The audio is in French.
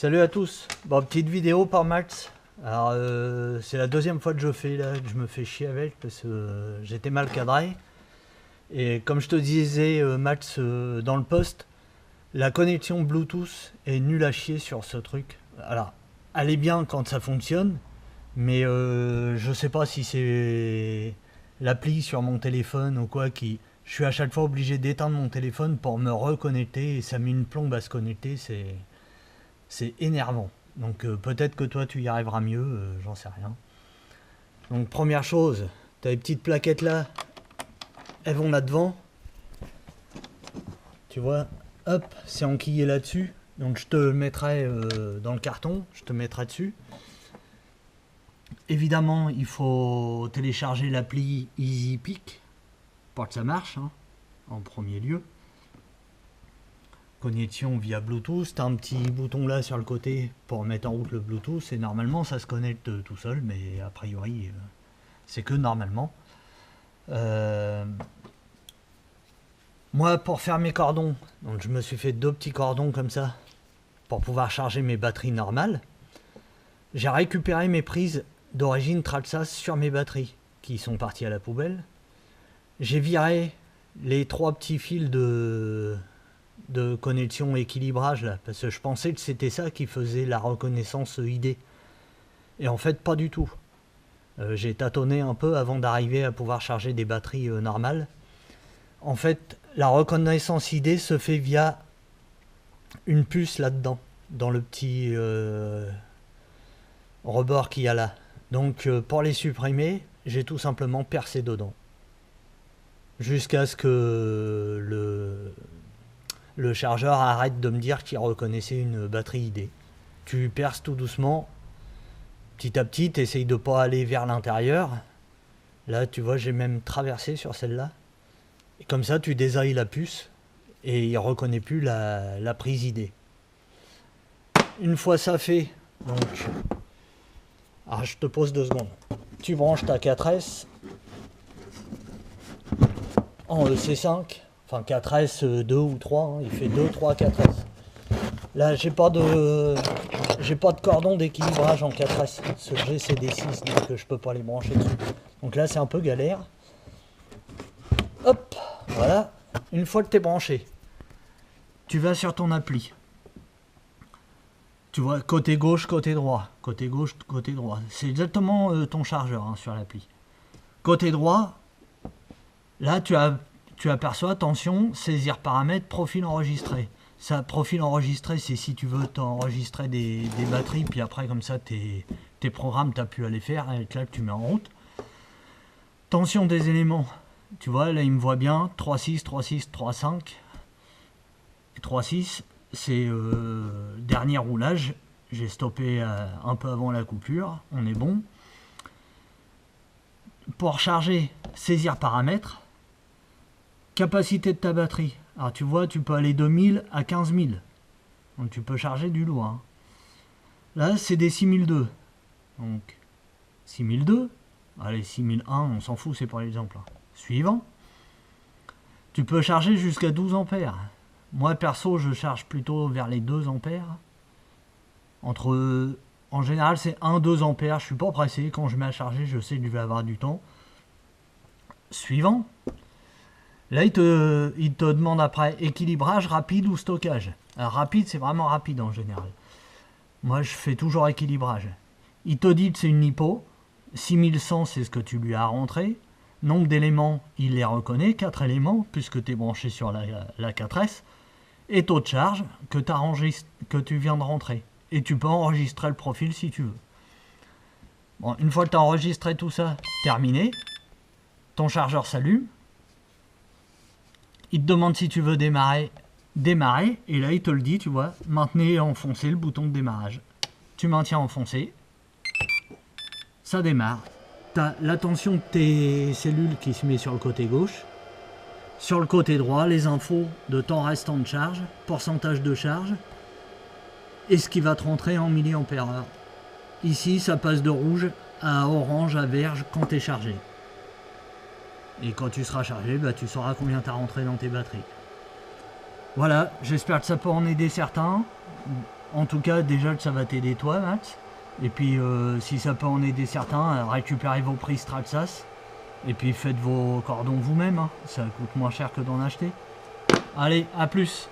Salut à tous. Bon, petite vidéo par Max. Alors, c'est la deuxième fois que je fais là, que je me fais chier avec parce que j'étais mal cadré. Et comme je te disais, Max, dans le post, la connexion Bluetooth est nulle à chier sur ce truc. Alors, elle est bien quand ça fonctionne, mais je sais pas si c'est l'appli sur mon téléphone ou quoi qui. Je suis à chaque fois obligé d'éteindre mon téléphone pour me reconnecter et ça met une plombe à se connecter, c'est énervant. Donc peut-être que toi tu y arriveras mieux, j'en sais rien. Donc première chose, tu as les petites plaquettes là, elles vont là devant. Tu vois, hop, c'est enquillé là-dessus. Donc je te mettrai dans le carton, je te mettrai dessus. Évidemment, il faut télécharger l'appli EasyPic pour que ça marche, hein, en premier lieu. Connexion via Bluetooth, t'as un petit bouton là sur le côté pour mettre en route le Bluetooth et normalement ça se connecte tout seul, mais a priori c'est que normalement. Moi, pour faire mes cordons, donc je me suis fait 2 petits cordons comme ça pour pouvoir charger mes batteries normales. J'ai récupéré mes prises d'origine Traxxas sur mes batteries qui sont parties à la poubelle. J'ai viré les 3 petits fils de connexion équilibrage là, parce que je pensais que c'était ça qui faisait la reconnaissance ID. Et en fait, pas du tout. J'ai tâtonné un peu avant d'arriver à pouvoir charger des batteries normales. En fait, la reconnaissance ID se fait via une puce là-dedans, dans le petit rebord qu'il y a là. Donc pour les supprimer, j'ai tout simplement percé dedans. Jusqu'à ce que le chargeur arrête de me dire qu'il reconnaissait une batterie ID. Tu perces tout doucement, petit à petit, tu essayes de ne pas aller vers l'intérieur. Là, tu vois, j'ai même traversé sur celle-là. Et comme ça, tu désailles la puce et il ne reconnaît plus la prise ID. Une fois ça fait, donc, alors je te pose 2 secondes. Tu branches ta 4S en EC5. Enfin 4S 2 ou 3, hein, il fait 2, 3, 4S. Là j'ai pas de cordon d'équilibrage en 4S. Ce que j'ai c'est des 6, donc je peux pas les brancher dessus. Donc là c'est un peu galère. Hop, voilà. Une fois que tu es branché, tu vas sur ton appli. Tu vois, côté gauche, côté droit. Côté gauche, côté droit. C'est exactement ton chargeur, hein, sur l'appli. Côté droit, là tu aperçois, attention, saisir paramètres, profil enregistré. Ça, profil enregistré, c'est si tu veux t'enregistrer des batteries, puis après, comme ça, tes programmes, tu n'as plus à les faire, avec là que tu mets en route. Tension des éléments. Tu vois, là, il me voit bien, 3.6, 3.6, 3.5. 3.6, c'est dernier roulage. J'ai stoppé un peu avant la coupure, on est bon. Pour charger, saisir paramètres. Capacité de ta batterie. Alors tu vois, tu peux aller de 1000 à 15000. Donc tu peux charger du lourd. Hein. Là, c'est des 6002. Donc 6002. Allez, 6001, on s'en fout, c'est pour l'exemple. Suivant. Tu peux charger jusqu'à 12 ampères. Moi, perso, je charge plutôt vers les 2 ampères. En général, c'est 1-2 ampères. Je suis pas pressé. Quand je mets à charger, je sais que je vais avoir du temps. Suivant. Là, il te demande après équilibrage rapide ou stockage. Alors, rapide, c'est vraiment rapide en général. Moi, je fais toujours équilibrage. Il te dit que c'est une lipo. 6100, c'est ce que tu lui as rentré. Nombre d'éléments, il les reconnaît. 4 éléments, puisque tu es branché sur la 4S. Et taux de charge que tu viens de rentrer. Et tu peux enregistrer le profil si tu veux. Bon, une fois que tu as enregistré tout ça, terminé. Ton chargeur s'allume. Il te demande si tu veux démarrer, et là il te le dit, tu vois, maintenez enfoncé le bouton de démarrage. Tu maintiens enfoncé, ça démarre. Tu as la tension de tes cellules qui se met sur le côté gauche. Sur le côté droit, les infos de temps restant de charge, pourcentage de charge, et ce qui va te rentrer en milliampères-heure. Ici, ça passe de rouge à orange à vert quand tu es chargé. Et quand tu seras chargé, bah, tu sauras combien tu as rentré dans tes batteries. Voilà, j'espère que ça peut en aider certains. En tout cas, déjà que ça va t'aider toi, Max. Et puis, si ça peut en aider certains, récupérez vos prises Straxas. Et puis, faites vos cordons vous-même. Hein. Ça coûte moins cher que d'en acheter. Allez, à plus!